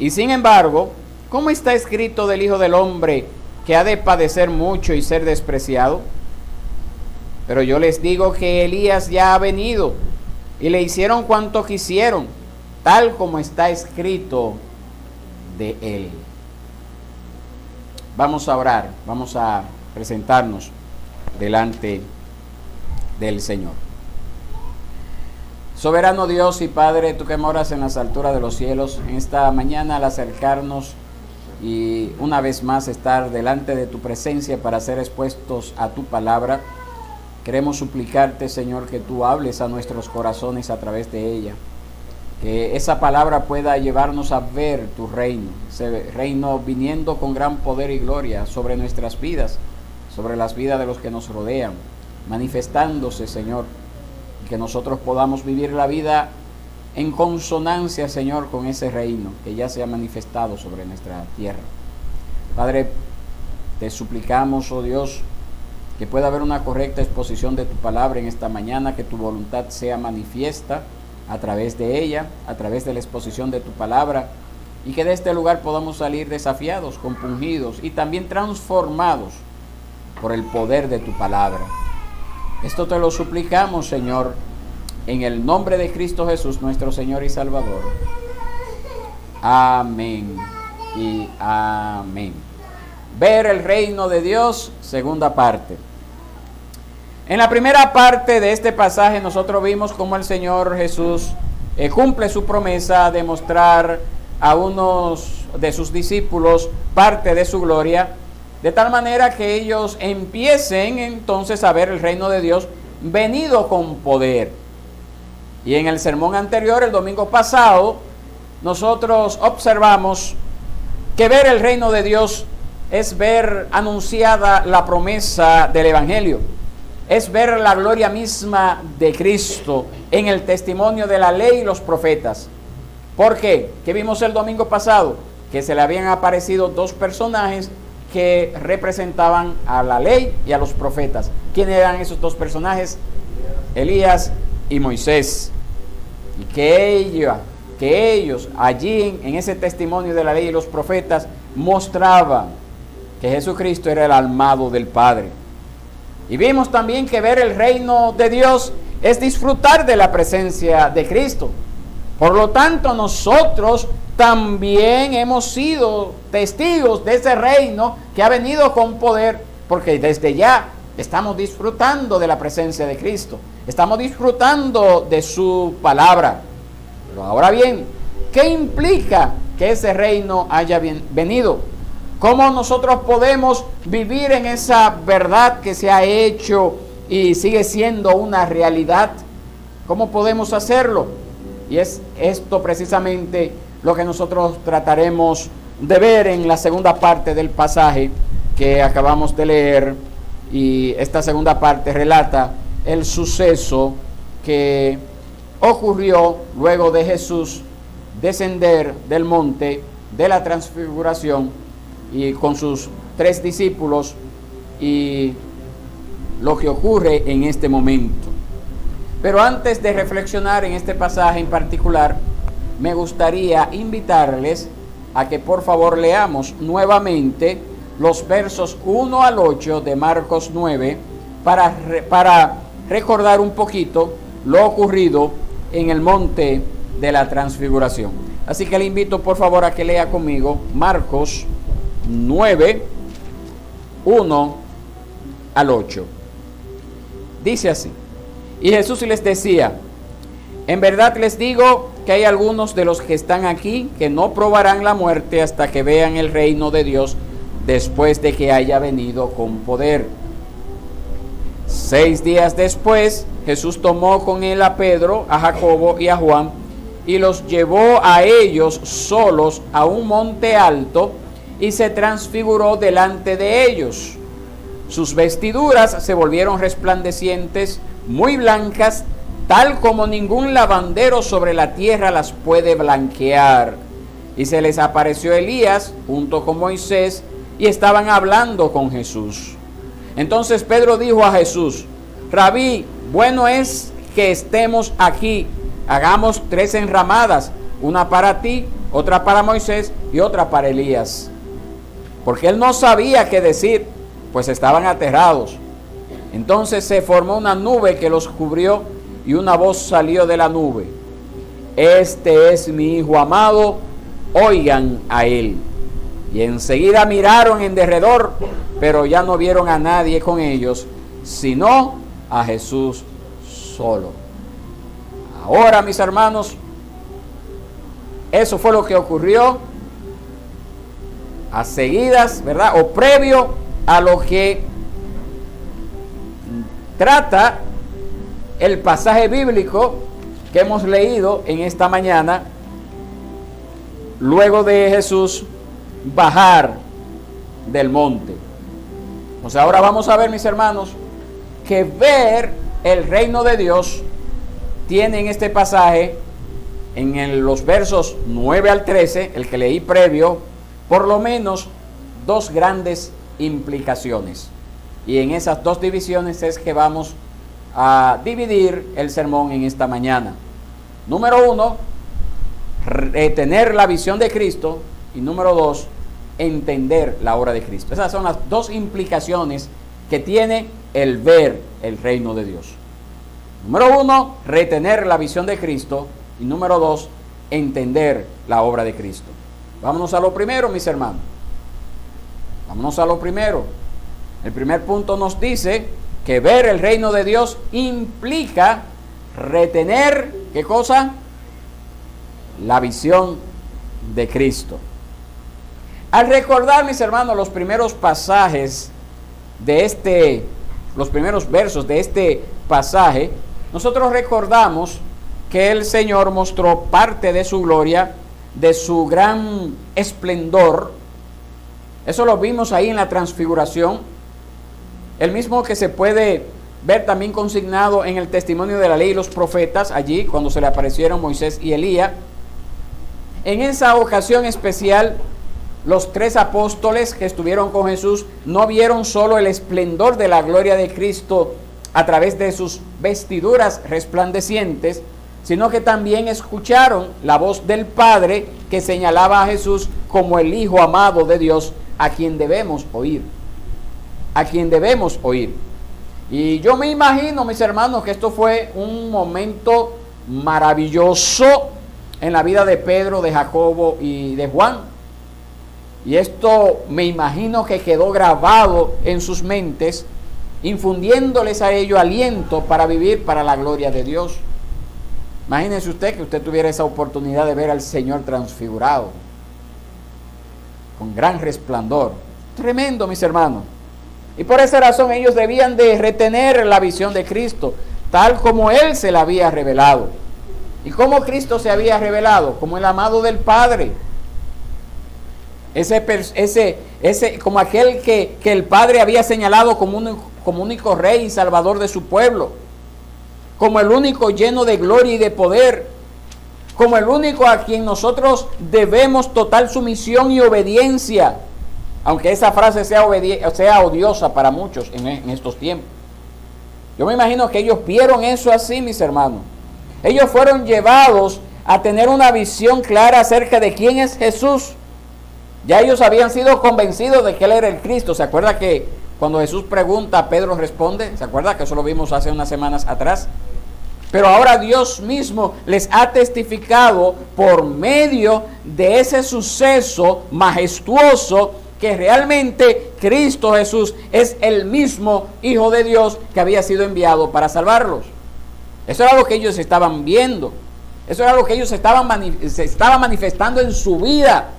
Y sin embargo, ¿cómo está escrito del Hijo del Hombre que ha de padecer mucho y ser despreciado? Pero yo les digo que Elías ya ha venido y le hicieron cuanto quisieron, tal como está escrito de él. Vamos a orar, vamos a presentarnos delante del Señor. Soberano Dios y Padre, tú que moras en las alturas de los cielos, en esta mañana al acercarnos y una vez más estar delante de tu presencia para ser expuestos a tu palabra, queremos suplicarte, Señor, que tú hables a nuestros corazones a través de ella, que esa palabra pueda llevarnos a ver tu reino, ese reino viniendo con gran poder y gloria sobre nuestras vidas, sobre las vidas de los que nos rodean, manifestándose, Señor, y que nosotros podamos vivir la vida en consonancia, Señor, con ese reino que ya se ha manifestado sobre nuestra tierra. Padre, te suplicamos, oh Dios, que pueda haber una correcta exposición de tu palabra en esta mañana, que tu voluntad sea manifiesta a través de ella, a través de la exposición de tu palabra, y que de este lugar podamos salir desafiados, compungidos y también transformados por el poder de tu palabra. Esto te lo suplicamos, Señor, en el nombre de Cristo Jesús, nuestro Señor y Salvador. Amén y amén. Ver el reino de Dios, segunda parte. En la primera parte de este pasaje nosotros vimos cómo el Señor Jesús cumple su promesa de mostrar a unos de sus discípulos parte de su gloria, de tal manera que ellos empiecen entonces a ver el reino de Dios venido con poder. Y en el sermón anterior, el domingo pasado, nosotros observamos que ver el reino de Dios es ver anunciada la promesa del Evangelio, es ver la gloria misma de Cristo en el testimonio de la ley y los profetas. ¿Por qué? ¿Qué vimos el domingo pasado? Que se le habían aparecido dos personajes que representaban a la ley y a los profetas. ¿Quiénes eran esos dos personajes? Elías y Moisés. Y que ellos allí en ese testimonio de la ley y los profetas mostraban que Jesucristo era el amado del Padre. Y vimos también que ver el reino de Dios es disfrutar de la presencia de Cristo. Por lo tanto, nosotros también hemos sido testigos de ese reino que ha venido con poder, porque desde ya estamos disfrutando de la presencia de Cristo, estamos disfrutando de su palabra. Pero ahora bien, ¿qué implica que ese reino haya venido? ¿Cómo nosotros podemos vivir en esa verdad que se ha hecho y sigue siendo una realidad? ¿Cómo podemos hacerlo? Y es esto precisamente lo que nosotros trataremos de ver en la segunda parte del pasaje que acabamos de leer. Y esta segunda parte relata el suceso que ocurrió luego de Jesús descender del monte de la transfiguración y con sus 3 discípulos, y lo que ocurre en este momento. Pero antes de reflexionar en este pasaje en particular, me gustaría invitarles a que por favor leamos nuevamente los versos 1 al 8 de Marcos 9 para recordar un poquito lo ocurrido en el monte de la transfiguración. Así que le invito por favor a que lea conmigo Marcos 9, 1 al 8. Dice así: y Jesús les decía: en verdad les digo que hay algunos de los que están aquí que no probarán la muerte hasta que vean el reino de Dios después de que haya venido con poder. 6 días después, Jesús tomó con él a Pedro, a Jacobo y a Juan, y los llevó a ellos solos a un monte alto, y se transfiguró delante de ellos. Sus vestiduras se volvieron resplandecientes, muy blancas, tal como ningún lavandero sobre la tierra las puede blanquear. Y se les apareció Elías junto con Moisés, y estaban hablando con Jesús. Entonces Pedro dijo a Jesús: Rabí, bueno es que estemos aquí. Hagamos 3 enramadas, una para ti, otra para Moisés y otra para Elías. Porque él no sabía qué decir, pues estaban aterrados. Entonces se formó una nube que los cubrió y una voz salió de la nube: este es mi Hijo amado, oigan a él. Y enseguida miraron en derredor, pero ya no vieron a nadie con ellos, sino a Jesús solo. Ahora, mis hermanos, eso fue lo que ocurrió a seguidas, ¿verdad? O previo a lo que trata el pasaje bíblico que hemos leído en esta mañana, luego de Jesús bajar del monte. O sea, ahora vamos a ver, mis hermanos, que ver el reino de Dios tiene en este pasaje, en los versos 9 al 13, el que leí previo, por lo menos dos grandes implicaciones. Y en esas dos divisiones es que vamos a dividir el sermón en esta mañana. Número 1, retener la visión de Cristo. Y número 2, entender la obra de Cristo. Esas son las dos implicaciones que tiene el ver el reino de Dios. Número 1, retener la visión de Cristo. Y número 2, entender la obra de Cristo. Vámonos a lo primero, mis hermanos. Vámonos a lo primero. El primer punto nos dice que ver el reino de Dios implica retener, ¿qué cosa? La visión de Cristo. Al recordar, mis hermanos, los primeros pasajes de los primeros versos de este pasaje, nosotros recordamos que el Señor mostró parte de su gloria, de su gran esplendor. Eso lo vimos ahí en la transfiguración, el mismo que se puede ver también consignado en el testimonio de la ley y los profetas, allí cuando se le aparecieron Moisés y Elías. En esa ocasión especial, los 3 apóstoles que estuvieron con Jesús no vieron solo el esplendor de la gloria de Cristo a través de sus vestiduras resplandecientes, sino que también escucharon la voz del Padre que señalaba a Jesús como el Hijo amado de Dios, a quien debemos oír. A quien debemos oír. Y yo me imagino, mis hermanos, que esto fue un momento maravilloso en la vida de Pedro, de Jacobo y de Juan. Y esto me imagino que quedó grabado en sus mentes, infundiéndoles a ellos aliento para vivir para la gloria de Dios. Imagínese usted que usted tuviera esa oportunidad de ver al Señor transfigurado, con gran resplandor. Tremendo, mis hermanos. Y por esa razón ellos debían de retener la visión de Cristo, tal como Él se la había revelado. ¿Y cómo Cristo se había revelado? Como el amado del Padre. Como aquel que el Padre había señalado como único Rey y Salvador de su pueblo. Como el único lleno de gloria y de poder. Como el único a quien nosotros debemos total sumisión y obediencia. Aunque esa frase sea odiosa para muchos en estos tiempos. Yo me imagino que ellos vieron eso así, mis hermanos. Ellos fueron llevados a tener una visión clara acerca de quién es Jesús. Ya ellos habían sido convencidos de que Él era el Cristo. ¿Se acuerda que cuando Jesús pregunta, Pedro responde? ¿Se acuerda que eso lo vimos hace unas semanas atrás? Pero ahora Dios mismo les ha testificado por medio de ese suceso majestuoso que realmente Cristo Jesús es el mismo Hijo de Dios que había sido enviado para salvarlos. Eso era lo que ellos estaban viendo. Eso era lo que ellos se estaban manifestando en su vida.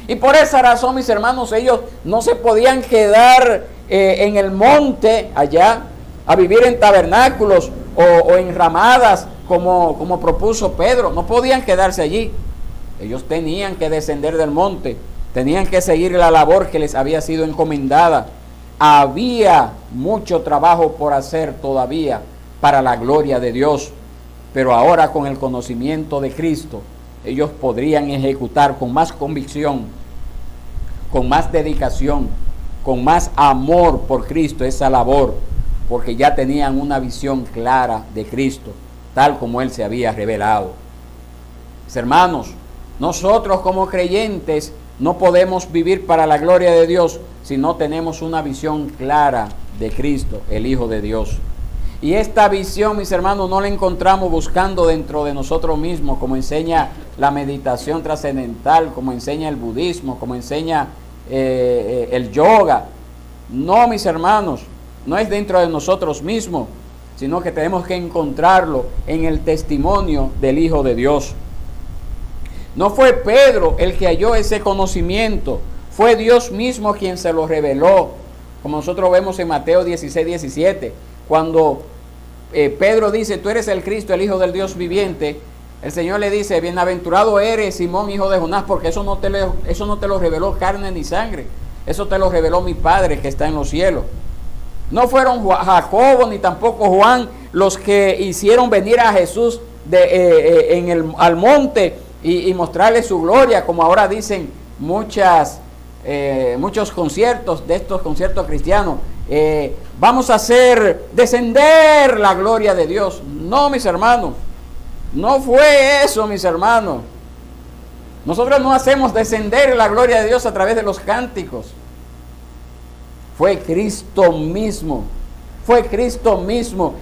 Y por esa razón, mis hermanos, ellos no se podían quedar en el monte allá a vivir en tabernáculos o en ramadas como propuso Pedro. No podían quedarse allí. Ellos tenían que descender del monte. Tenían que seguir la labor que les había sido encomendada. Había mucho trabajo por hacer todavía para la gloria de Dios. Pero ahora, con el conocimiento de Cristo, ellos podrían ejecutar con más convicción, con más dedicación, con más amor por Cristo esa labor, porque ya tenían una visión clara de Cristo, tal como Él se había revelado. Mis hermanos, Nosotros como creyentes no podemos vivir para la gloria de Dios si no tenemos una visión clara de Cristo, el Hijo de Dios. Y esta visión, mis hermanos, no la encontramos buscando dentro de nosotros mismos, como enseña la meditación trascendental, como enseña el budismo, como enseña el yoga. No, mis hermanos, no es dentro de nosotros mismos, sino que tenemos que encontrarlo en el testimonio del Hijo de Dios. No fue Pedro el que halló ese conocimiento, fue Dios mismo quien se lo reveló, como nosotros vemos en Mateo 16, 17, cuando Pedro dice, tú eres el Cristo, el Hijo del Dios viviente, el Señor le dice, bienaventurado eres, Simón, hijo de Jonás, porque eso no te lo reveló carne ni sangre, eso te lo reveló mi Padre que está en los cielos. No fueron Jacobo ni tampoco Juan los que hicieron venir a Jesús al monte y mostrarle su gloria, como ahora dicen muchos conciertos, de estos conciertos cristianos. Vamos a hacer descender la gloria de Dios. No, mis hermanos, no fue eso, mis hermanos. Nosotros no hacemos descender la gloria de Dios a través de los cánticos. Fue Cristo mismo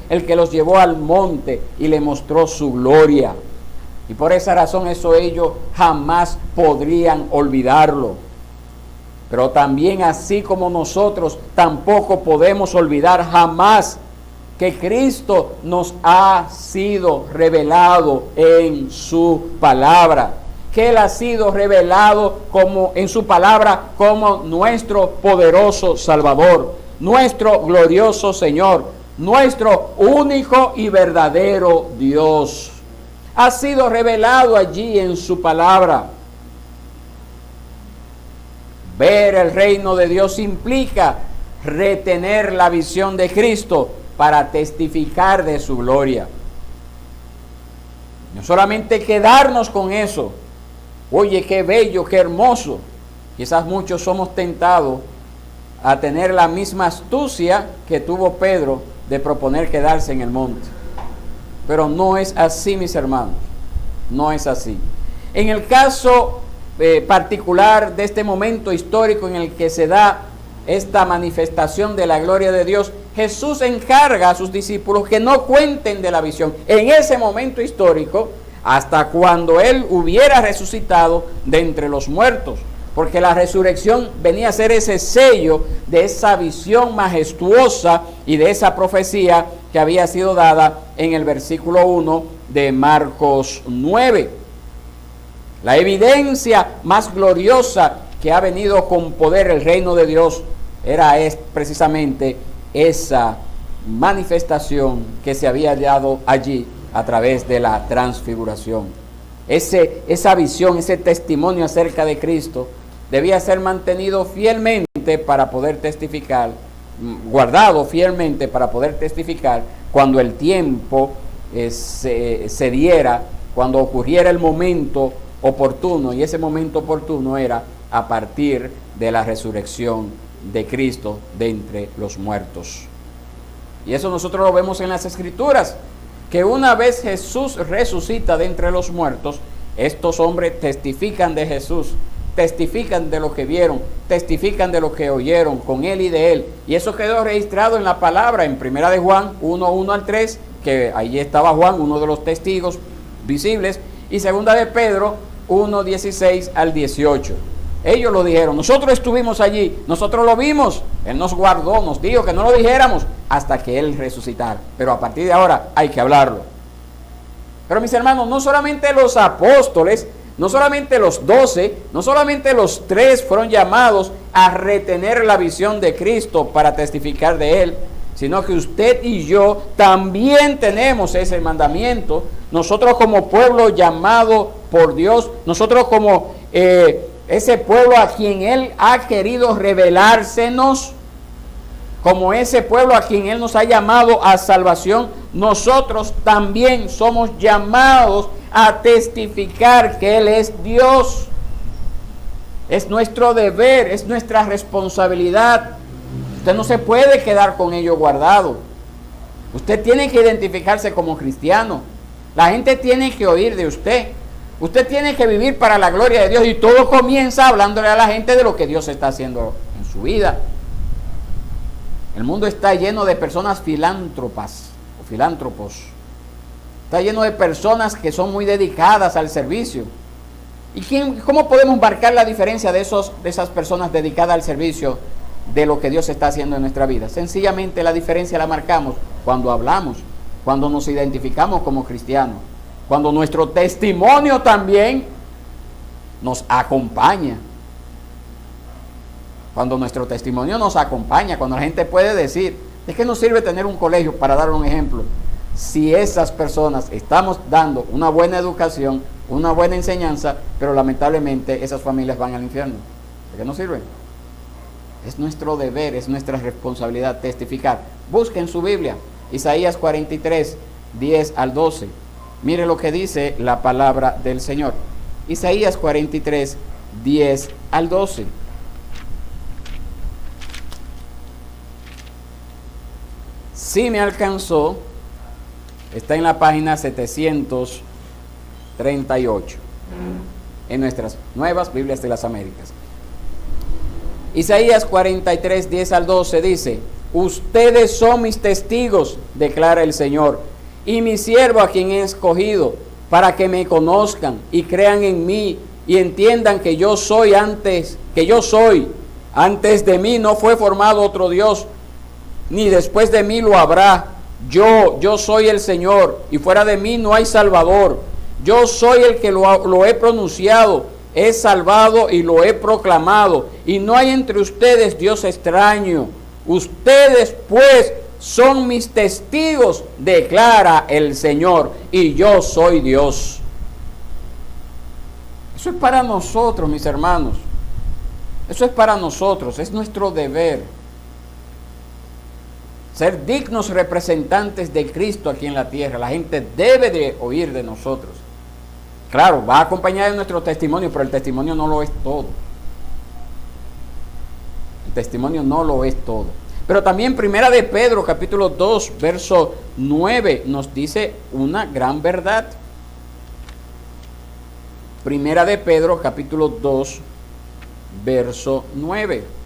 el que los llevó al monte y le mostró su gloria. Y por esa razón eso ellos jamás podrían olvidarlo. Pero también así como nosotros tampoco podemos olvidar jamás que Cristo nos ha sido revelado en su palabra. Que Él ha sido revelado en su palabra como nuestro poderoso Salvador, nuestro glorioso Señor, nuestro único y verdadero Dios. Ha sido revelado allí en su palabra. Ver el reino de Dios implica retener la visión de Cristo para testificar de su gloria. No solamente quedarnos con eso. Oye, qué bello, qué hermoso. Quizás muchos somos tentados a tener la misma astucia que tuvo Pedro de proponer quedarse en el monte. Pero no es así, mis hermanos. No es así. En el caso particular de este momento histórico en el que se da esta manifestación de la gloria de Dios, Jesús encarga a sus discípulos que no cuenten de la visión en ese momento histórico hasta cuando Él hubiera resucitado de entre los muertos, porque la resurrección venía a ser ese sello de esa visión majestuosa y de esa profecía que había sido dada en el versículo 1 de Marcos 9. La evidencia más gloriosa que ha venido con poder el reino de Dios es precisamente esa manifestación que se había dado allí a través de la transfiguración. Esa visión, ese testimonio acerca de Cristo debía ser mantenido fielmente para poder testificar, guardado fielmente para poder testificar cuando el tiempo se diera, cuando ocurriera el momento oportuno, y ese momento oportuno era a partir de la resurrección de Cristo de entre los muertos. Y eso nosotros lo vemos en las Escrituras, que una vez Jesús resucita de entre los muertos, estos hombres testifican de Jesús, testifican de lo que vieron, testifican de lo que oyeron con Él y de Él. Y eso quedó registrado en la palabra, en Primera de Juan 1:1 al 3, que allí estaba Juan, uno de los testigos visibles, y Segunda de Pedro 1:16 al 18. Ellos lo dijeron, nosotros estuvimos allí, nosotros lo vimos, Él nos guardó, nos dijo que no lo dijéramos hasta que Él resucitara, pero a partir de ahora hay que hablarlo. Pero mis hermanos, no solamente los apóstoles, no solamente los 12, no solamente los 3 fueron llamados a retener la visión de Cristo para testificar de Él, sino que usted y yo también tenemos ese mandamiento. Nosotros como pueblo llamado por Dios, nosotros como ese pueblo a quien Él ha querido revelársenos, como ese pueblo a quien Él nos ha llamado a salvación, nosotros también somos llamados a testificar que Él es Dios. Es nuestro deber, es nuestra responsabilidad. Usted no se puede quedar con ello guardado. Usted tiene que identificarse como cristiano. La gente tiene que oír de usted. Usted tiene que vivir para la gloria de Dios, y todo comienza hablándole a la gente de lo que Dios está haciendo en su vida. El mundo está lleno de personas filántropas o filántropos. Está lleno de personas que son muy dedicadas al servicio. ¿Y cómo podemos marcar la diferencia de esas personas dedicadas al servicio de lo que Dios está haciendo en nuestra vida? Sencillamente la diferencia la marcamos cuando hablamos, cuando nos identificamos como cristianos, cuando nuestro testimonio también nos acompaña. Cuando nuestro testimonio nos acompaña, cuando la gente puede decir, ¿de qué nos sirve tener un colegio? Para dar un ejemplo, si esas personas estamos dando una buena educación, una buena enseñanza, pero lamentablemente esas familias van al infierno. ¿De qué nos sirve? Es nuestro deber, es nuestra responsabilidad testificar. Busquen su Biblia, Isaías 43, 10 al 12. Mire lo que dice la palabra del Señor. Isaías 43, 10 al 12. Sí me alcanzó, está en la página 738, en nuestras nuevas Biblias de las Américas. Isaías 43, 10 al 12 dice: ustedes son mis testigos, declara el Señor, y mi siervo a quien he escogido, para que me conozcan y crean en mí y entiendan que yo soy antes de mí no fue formado otro Dios, ni después de mí lo habrá. Yo soy el Señor, y fuera de mí no hay Salvador. Yo soy el que lo he pronunciado, he salvado y lo he proclamado, y no hay entre ustedes Dios extraño. Ustedes pues son mis testigos, declara el Señor, y yo soy Dios. Eso es para nosotros, mis hermanos. Eso es para nosotros, es nuestro deber. Ser dignos representantes de Cristo aquí en la tierra. La gente debe de oír de nosotros. Claro, va a acompañar de nuestro testimonio, pero el testimonio no lo es todo. El testimonio no lo es todo. Pero también Primera de Pedro, capítulo 2, verso 9, nos dice una gran verdad. Primera de Pedro, capítulo 2, verso 9.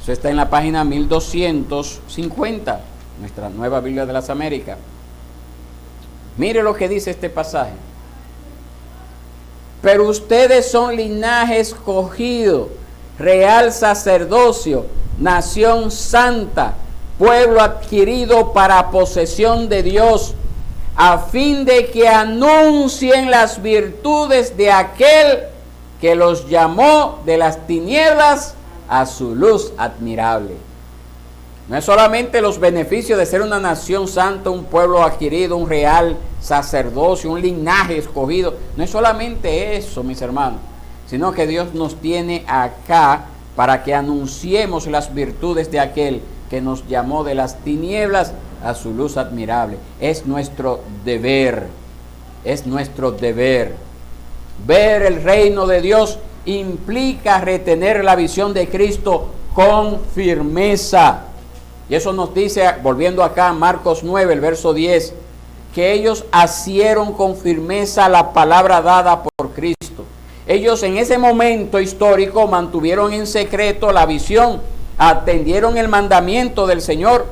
Eso está en la página 1250, nuestra nueva Biblia de las Américas. Mire lo que dice este pasaje. Pero ustedes son linaje escogido, real sacerdocio, nación santa, pueblo adquirido para posesión de Dios, a fin de que anuncien las virtudes de aquel que los llamó de las tinieblas a su luz admirable. No es solamente los beneficios de ser una nación santa, un pueblo adquirido, un real sacerdocio, un linaje escogido. No es solamente eso, mis hermanos, sino que Dios nos tiene acá para que anunciemos las virtudes de aquel que nos llamó de las tinieblas a su luz admirable. Es nuestro deber, es nuestro deber. Ver el reino de Dios implica retener la visión de Cristo con firmeza. Y eso nos dice, volviendo acá a Marcos 9, el verso 10, que ellos asieron con firmeza la palabra dada por Cristo. Ellos en ese momento histórico mantuvieron en secreto la visión, atendieron el mandamiento del Señor,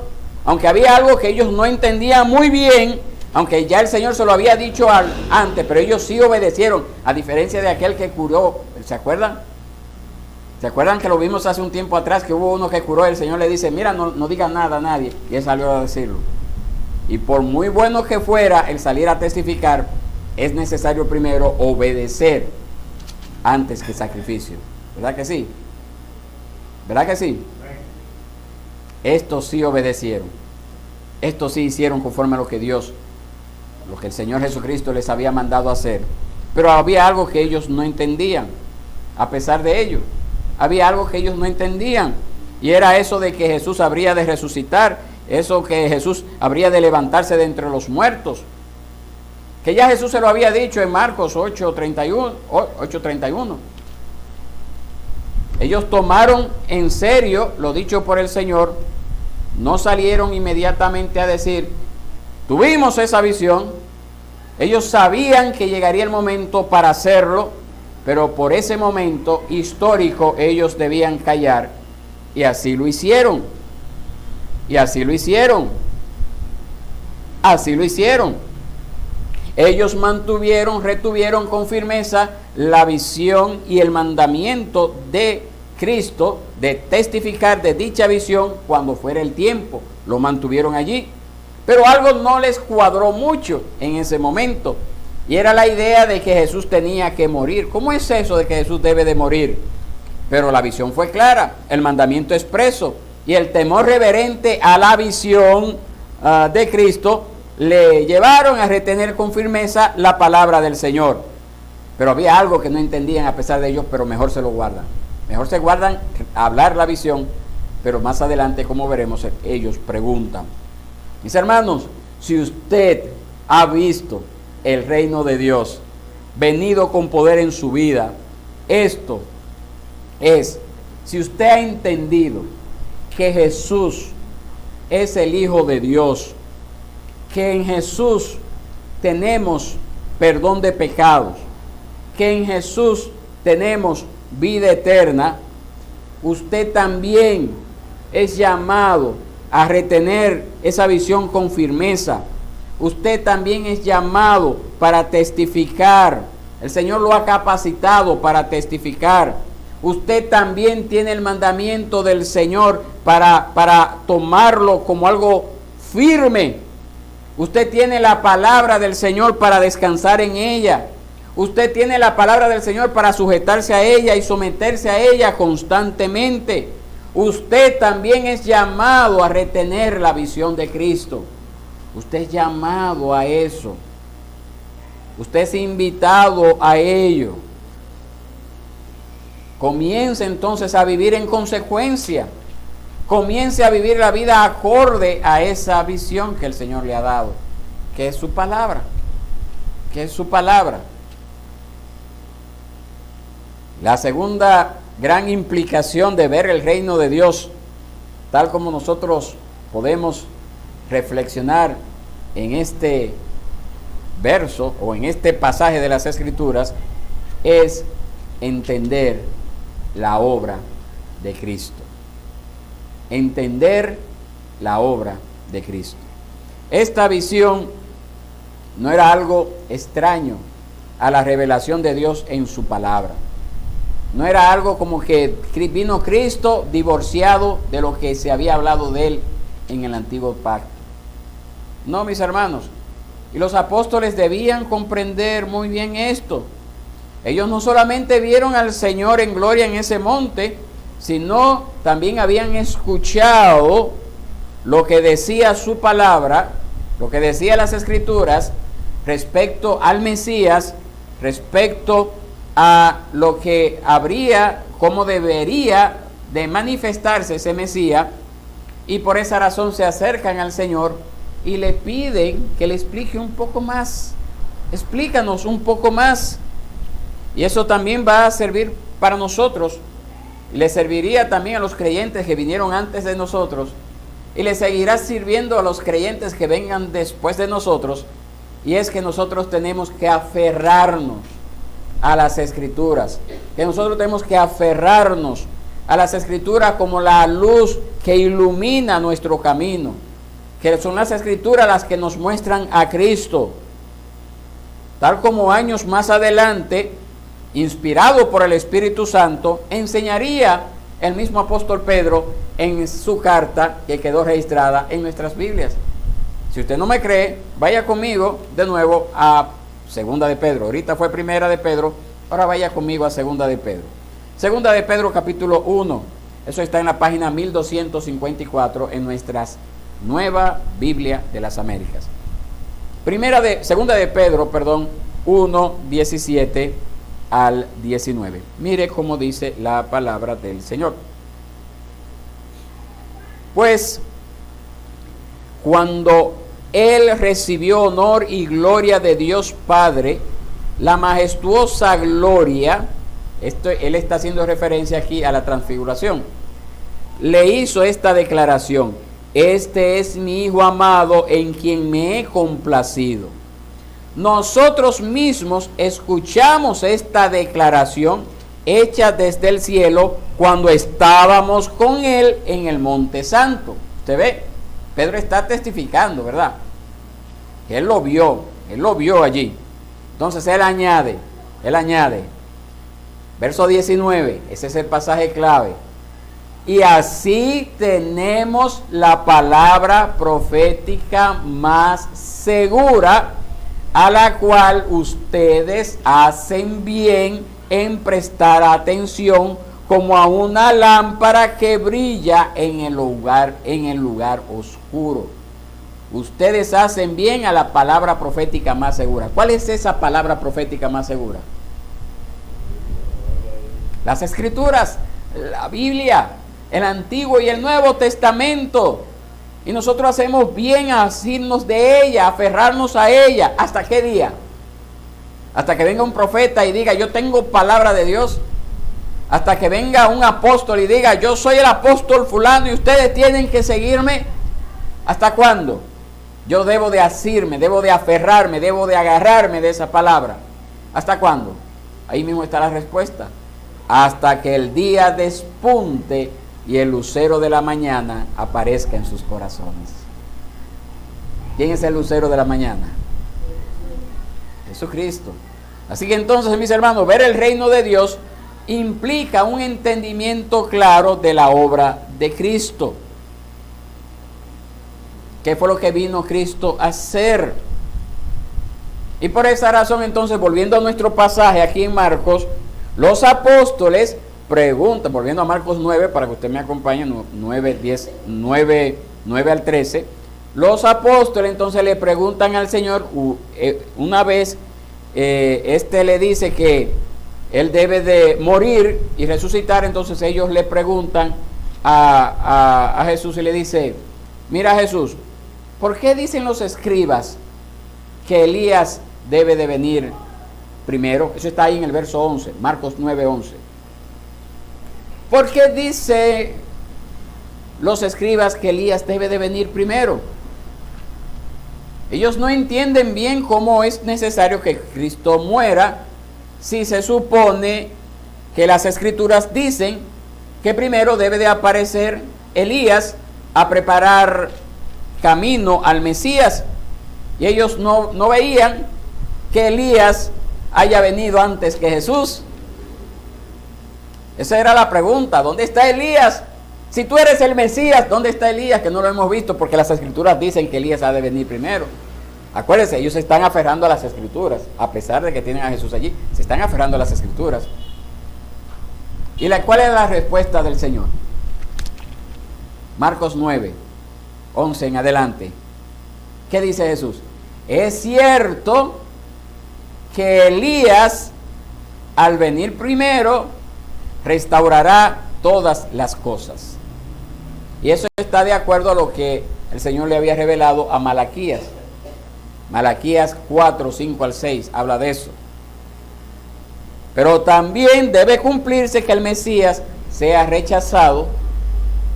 aunque había algo que ellos no entendían muy bien, aunque ya el Señor se lo había dicho antes, pero ellos sí obedecieron, a diferencia de aquel que curó. ¿Se acuerdan? ¿Se acuerdan que lo vimos hace un tiempo atrás, que hubo uno que curó? El Señor le dice, mira, no diga nada a nadie, y él salió a decirlo. Y por muy bueno que fuera el salir a testificar, es necesario primero obedecer antes que sacrificio. ¿Verdad que sí? ¿Verdad que sí? Estos sí obedecieron. Estos sí hicieron conforme a lo que el Señor Jesucristo les había mandado hacer. Pero había algo que ellos no entendían. A pesar de ello, había algo que ellos no entendían. Y era eso de que Jesús habría de resucitar. Eso que Jesús habría de levantarse de entre los muertos. Que ya Jesús se lo había dicho en Marcos 8:31. Ellos tomaron en serio lo dicho por el Señor no salieron inmediatamente a decir, tuvimos esa visión. Ellos sabían que llegaría el momento para hacerlo, pero por ese momento histórico ellos debían callar, y así lo hicieron. Y así lo hicieron. Así lo hicieron. Ellos retuvieron con firmeza la visión y el mandamiento de Cristo de testificar de dicha visión cuando fuera el tiempo. Lo mantuvieron allí. Pero algo no les cuadró mucho en ese momento, y era la idea de que Jesús tenía que morir. ¿Cómo es eso de que Jesús debe de morir? Pero la visión fue clara, el mandamiento expreso, y el temor reverente a la visión de Cristo le llevaron a retener con firmeza la palabra del Señor. Pero había algo que no entendían a pesar de ellos, pero mejor se lo guardan. Mejor se guardan hablar la visión, pero más adelante, como veremos, ellos preguntan. Mis hermanos, si usted ha visto el reino de Dios venido con poder en su vida, esto es, si usted ha entendido que Jesús es el Hijo de Dios, que en Jesús tenemos perdón de pecados, que en Jesús tenemos vida eterna, usted también es llamado a retener esa visión con firmeza. Usted también es llamado para testificar. El Señor lo ha capacitado para testificar. Usted también tiene el mandamiento del Señor para tomarlo como algo firme. Usted tiene la palabra del Señor para descansar en ella. Usted tiene la palabra del Señor para sujetarse a ella y someterse a ella constantemente. Usted también es llamado a retener la visión de Cristo. Usted es llamado a eso. Usted es invitado a ello. Comience entonces a vivir en consecuencia. Comience a vivir la vida acorde a esa visión que el Señor le ha dado, que es su palabra. Que es su palabra. La segunda gran implicación de ver el reino de Dios, tal como nosotros podemos reflexionar en este verso o en este pasaje de las Escrituras, es entender la obra de Cristo. Entender la obra de Cristo. Esta visión no era algo extraño a la revelación de Dios en su palabra. No era algo como que vino Cristo divorciado de lo que se había hablado de él en el antiguo pacto. No, mis hermanos. Y los apóstoles debían comprender muy bien esto. Ellos no solamente vieron al Señor en gloria en ese monte, sino también habían escuchado lo que decía su palabra, lo que decía las Escrituras respecto al Mesías, respecto a lo que habría, cómo debería de manifestarse ese Mesías, y por esa razón se acercan al Señor y le piden que le explique un poco más. Explícanos un poco más. Y eso también va a servir para nosotros, y le serviría también a los creyentes que vinieron antes de nosotros, y le seguirá sirviendo a los creyentes que vengan después de nosotros. Y es que nosotros tenemos que aferrarnos a las Escrituras, que nosotros tenemos que aferrarnos a las Escrituras como la luz que ilumina nuestro camino, que son las Escrituras las que nos muestran a Cristo, tal como años más adelante, inspirado por el Espíritu Santo, enseñaría el mismo apóstol Pedro en su carta que quedó registrada en nuestras Biblias. Si usted no me cree, vaya conmigo de nuevo a Segunda de Pedro. Ahorita fue Primera de Pedro, ahora vaya conmigo a Segunda de Pedro. Segunda de Pedro capítulo 1. Eso está en la página 1254 en nuestras Nueva Biblia de las Américas. Segunda de Pedro, 1, 17 al 19. Mire cómo dice la palabra del Señor. Pues cuando Él recibió honor y gloria de Dios Padre, la majestuosa gloria, él está haciendo referencia aquí a la transfiguración, le hizo esta declaración: este es mi Hijo amado en quien me he complacido. Nosotros mismos escuchamos esta declaración hecha desde el cielo cuando estábamos con Él en el Monte Santo. Usted ve, Pedro está testificando, ¿verdad? Él lo vio allí. Entonces él añade, verso 19, ese es el pasaje clave. Y así tenemos la palabra profética más segura, a la cual ustedes hacen bien en prestar atención, como a una lámpara que brilla en el lugar oscuro. Ustedes hacen bien a la palabra profética más segura. ¿Cuál es esa palabra profética más segura? Las Escrituras, la Biblia, el Antiguo y el Nuevo Testamento. Y nosotros hacemos bien a asirnos de ella, a aferrarnos a ella. ¿Hasta qué día? Hasta que venga un profeta y diga, yo tengo palabra de Dios. Hasta que venga un apóstol y diga, yo soy el apóstol fulano y ustedes tienen que seguirme. ¿Hasta cuándo? Yo debo de asirme, debo de aferrarme, debo de agarrarme de esa palabra. ¿Hasta cuándo? Ahí mismo está la respuesta. Hasta que el día despunte y el lucero de la mañana aparezca en sus corazones. ¿Quién es el lucero de la mañana? Jesucristo. Así que entonces, mis hermanos, ver el reino de Dios implica un entendimiento claro de la obra de Cristo. ¿Qué fue lo que vino Cristo a hacer? Y por esa razón, entonces, volviendo a nuestro pasaje aquí en Marcos, los apóstoles preguntan, volviendo a Marcos 9, para que usted me acompañe, 9 al 13, los apóstoles entonces le preguntan al Señor, una vez le dice que Él debe de morir y resucitar, entonces ellos le preguntan a Jesús y le dice, mira Jesús, ¿por qué dicen los escribas que Elías debe de venir primero? Eso está ahí en el verso 11, Marcos 9, 11. ¿Por qué dice los escribas que Elías debe de venir primero? Ellos no entienden bien cómo es necesario que Cristo muera si se supone que las escrituras dicen que primero debe de aparecer Elías a preparar camino al Mesías. Y ellos no veían que Elías haya venido antes que Jesús. Esa era la pregunta, ¿dónde está Elías? Si tú eres el Mesías, ¿dónde está Elías? Que no lo hemos visto porque las escrituras dicen que Elías ha de venir primero. Acuérdense, ellos se están aferrando a las escrituras, a pesar de que tienen a Jesús allí, se están aferrando a las escrituras. ¿Y cuál es la respuesta del Señor? Marcos 9, 11 en adelante. ¿Qué dice Jesús? Es cierto que Elías, al venir primero, restaurará todas las cosas. Y eso está de acuerdo a lo que el Señor le había revelado a Malaquías. Malaquías 4, 5 al 6 habla de eso. Pero también debe cumplirse que el Mesías sea rechazado,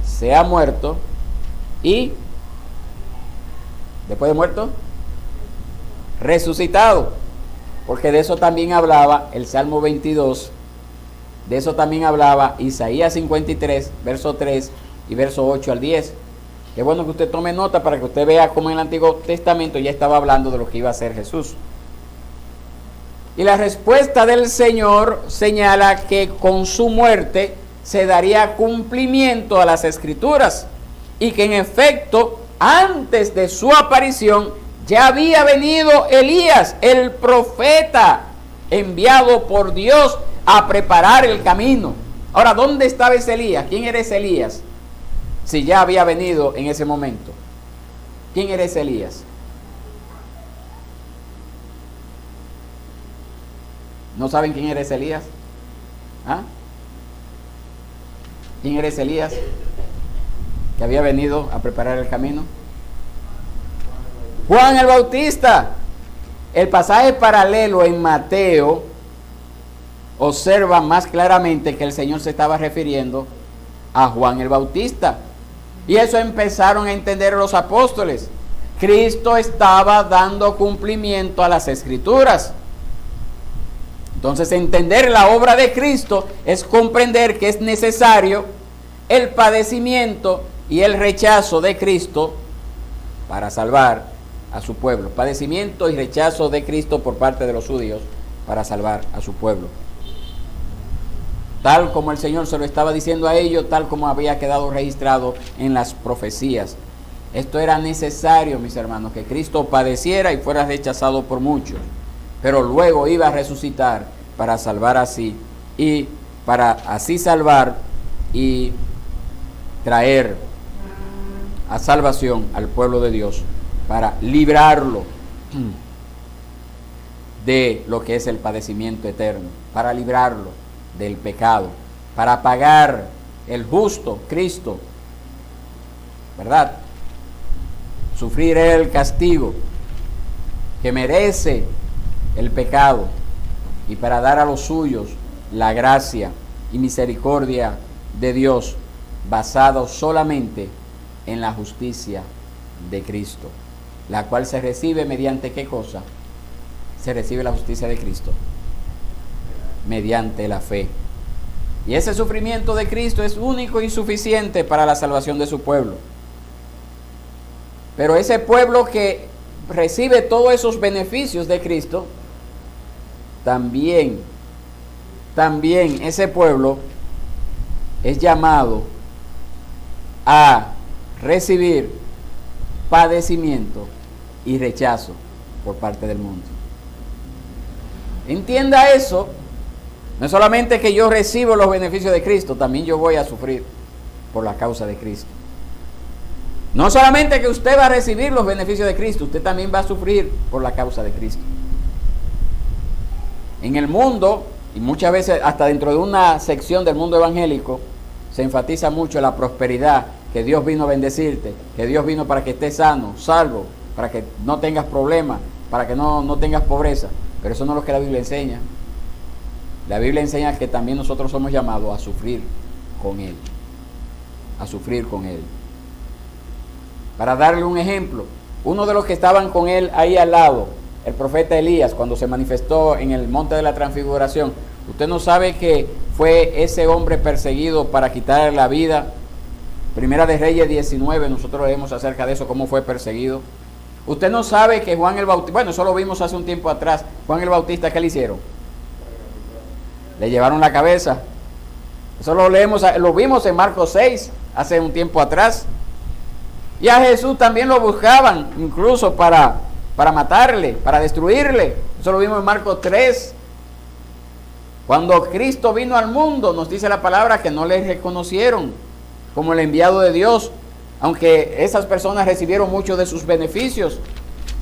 sea muerto y, después de muerto, resucitado. Porque de eso también hablaba el Salmo 22, de eso también hablaba Isaías 53, verso 3 y verso 8 al 10. Qué bueno que usted tome nota para que usted vea cómo en el Antiguo Testamento ya estaba hablando de lo que iba a hacer Jesús. Y la respuesta del Señor señala que con su muerte se daría cumplimiento a las Escrituras y que en efecto antes de su aparición ya había venido Elías, el profeta enviado por Dios a preparar el camino. Ahora, ¿dónde estaba ese Elías? ¿Quién era ese Elías? Si ya había venido en ese momento. ¿Quién era ese Elías? ¿No saben quién era ese Elías? ¿Ah? ¿Quién era ese Elías que había venido a preparar el camino? Juan el Bautista. El pasaje paralelo en Mateo observa más claramente que el Señor se estaba refiriendo a Juan el Bautista. Y eso empezaron a entender los apóstoles. Cristo estaba dando cumplimiento a las Escrituras. Entonces, entender la obra de Cristo es comprender que es necesario el padecimiento y el rechazo de Cristo para salvar a su pueblo. Padecimiento y rechazo de Cristo por parte de los judíos para salvar a su pueblo. Tal como el Señor se lo estaba diciendo a ellos, tal como había quedado registrado en las profecías. Esto era necesario, mis hermanos, que Cristo padeciera y fuera rechazado por muchos, pero luego iba a resucitar para salvar así, y para así salvar y traer a salvación al pueblo de Dios, para librarlo de lo que es el padecimiento eterno, para librarlo del pecado, para pagar el justo Cristo, ¿verdad? Sufrir el castigo que merece el pecado, y para dar a los suyos la gracia y misericordia de Dios, basado solamente en la justicia de Cristo, la cual se recibe mediante ¿qué cosa? Se recibe la justicia de Cristo mediante la fe. Y ese sufrimiento de Cristo es único y suficiente para la salvación de su pueblo. Pero ese pueblo que recibe todos esos beneficios de Cristo, también ese pueblo es llamado a recibir padecimiento y rechazo por parte del mundo. Entienda eso. No es solamente que yo recibo los beneficios de Cristo, también yo voy a sufrir por la causa de Cristo. No solamente que usted va a recibir los beneficios de Cristo, usted también va a sufrir por la causa de Cristo. En el mundo, y muchas veces hasta dentro de una sección del mundo evangélico, se enfatiza mucho la prosperidad, que Dios vino a bendecirte, que Dios vino para que estés sano, salvo, para que no tengas problemas, para que no tengas pobreza. Pero eso no es lo que la Biblia enseña. La Biblia enseña que también nosotros somos llamados a sufrir con Él. A sufrir con Él. Para darle un ejemplo, uno de los que estaban con Él ahí al lado, el profeta Elías, cuando se manifestó en el monte de la transfiguración, usted no sabe que fue ese hombre perseguido para quitarle la vida. Primera de Reyes 19, nosotros leemos acerca de eso, cómo fue perseguido. Usted no sabe que Juan el Bautista, bueno, eso lo vimos hace un tiempo atrás, Juan el Bautista, ¿qué le hicieron? Le llevaron la cabeza. Eso lo vimos en Marcos 6, hace un tiempo atrás. Y a Jesús también lo buscaban, incluso para matarle, para destruirle. Eso lo vimos en Marcos 3. Cuando Cristo vino al mundo, nos dice la palabra que no le reconocieron como el enviado de Dios, aunque esas personas recibieron muchos de sus beneficios,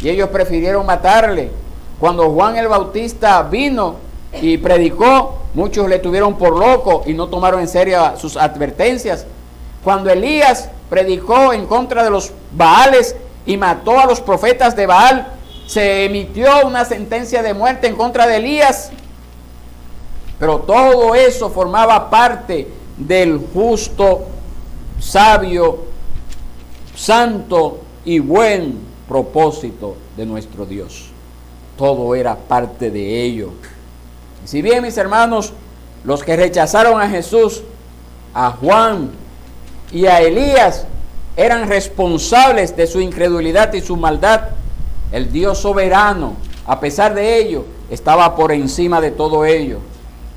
y ellos prefirieron matarle. Cuando Juan el Bautista vino y predicó, muchos le tuvieron por loco y no tomaron en serio sus advertencias. Cuando Elías predicó en contra de los Baales y mató a los profetas de Baal, se emitió una sentencia de muerte en contra de Elías. Pero todo eso formaba parte del justo, sabio, santo y buen propósito de nuestro Dios. Todo era parte de ello. Si bien, mis hermanos, los que rechazaron a Jesús, a Juan y a Elías, eran responsables de su incredulidad y su maldad, el Dios soberano, a pesar de ello, estaba por encima de todo ello,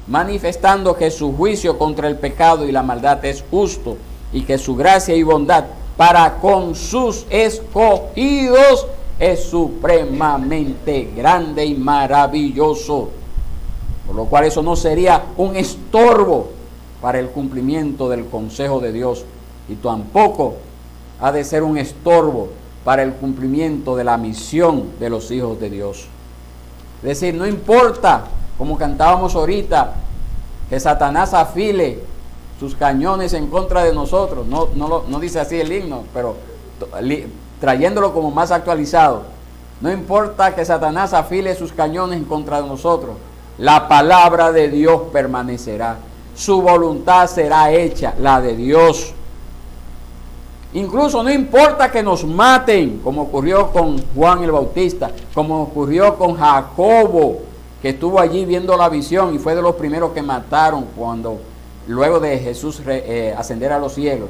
manifestando que su juicio contra el pecado y la maldad es justo, y que su gracia y bondad para con sus escogidos es supremamente grande y maravilloso. Por lo cual eso no sería un estorbo para el cumplimiento del consejo de Dios, y tampoco ha de ser un estorbo para el cumplimiento de la misión de los hijos de Dios. Es decir, no importa, como cantábamos ahorita, que Satanás afile sus cañones en contra de nosotros. No dice así el himno, pero trayéndolo como más actualizado. No importa que Satanás afile sus cañones en contra de nosotros. La palabra de Dios permanecerá. Su voluntad será hecha, la de Dios. Incluso no importa que nos maten, como ocurrió con Juan el Bautista, como ocurrió con Jacobo, que estuvo allí viendo la visión y fue de los primeros que mataron cuando luego de Jesús ascender a los cielos.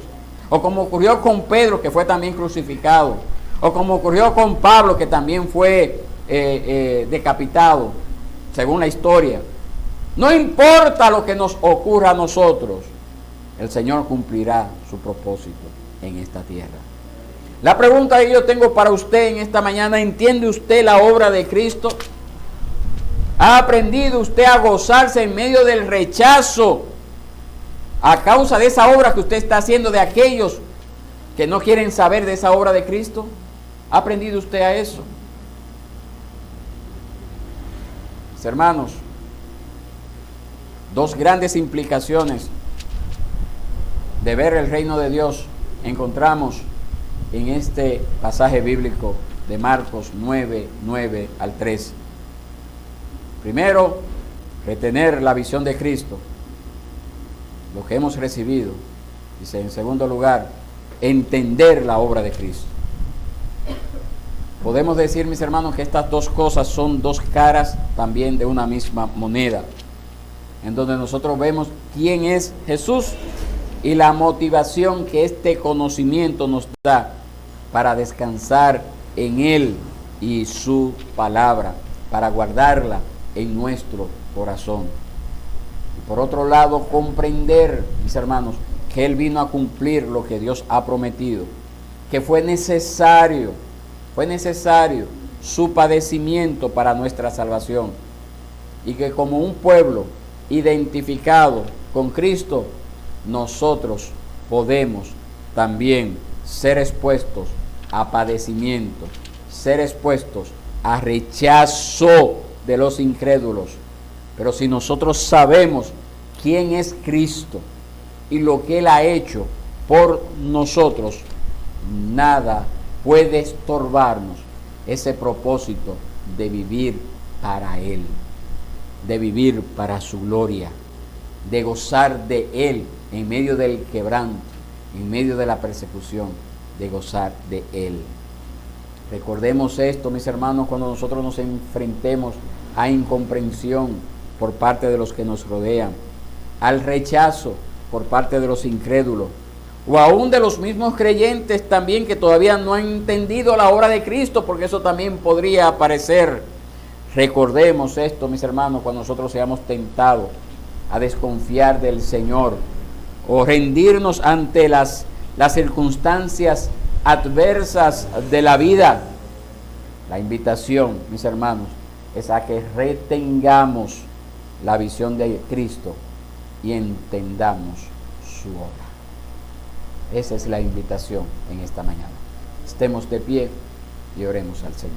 O como ocurrió con Pedro, que fue también crucificado. O como ocurrió con Pablo, que también fue decapitado, según la historia. No importa lo que nos ocurra a nosotros, el Señor cumplirá su propósito en esta tierra. La pregunta que yo tengo para usted en esta mañana: ¿entiende usted la obra de Cristo? ¿Ha aprendido usted a gozarse en medio del rechazo a causa de esa obra que usted está haciendo de aquellos que no quieren saber de esa obra de Cristo? ¿Ha aprendido usted a eso? Mis hermanos, dos grandes implicaciones de ver el reino de Dios encontramos en este pasaje bíblico de Marcos 9, 9 al 13. Primero, retener la visión de Cristo, lo que hemos recibido. Dice, en segundo lugar, entender la obra de Cristo. Podemos decir, mis hermanos, que estas dos cosas son dos caras también de una misma moneda, en donde nosotros vemos quién es Jesús y la motivación que este conocimiento nos da para descansar en Él y su palabra, para guardarla en nuestro corazón. Y por otro lado, comprender, mis hermanos, que Él vino a cumplir lo que Dios ha prometido, que fue necesario su padecimiento para nuestra salvación, y que como un pueblo identificado con Cristo, nosotros podemos también ser expuestos a padecimiento, ser expuestos a rechazo de los incrédulos. Pero si nosotros sabemos quién es Cristo y lo que Él ha hecho por nosotros, nada puede estorbarnos ese propósito de vivir para Él, de vivir para su gloria, de gozar de Él en medio del quebranto, en medio de la persecución, de gozar de Él. Recordemos esto, mis hermanos, cuando nosotros nos enfrentemos a incomprensión por parte de los que nos rodean, al rechazo por parte de los incrédulos, o aún de los mismos creyentes también que todavía no han entendido la obra de Cristo, porque eso también podría aparecer. Recordemos esto, mis hermanos, cuando nosotros seamos tentados a desconfiar del Señor o rendirnos ante las circunstancias adversas de la vida. La invitación, mis hermanos, es a que retengamos la visión de Cristo y entendamos su obra. Esa es la invitación en esta mañana. Estemos de pie y oremos al Señor.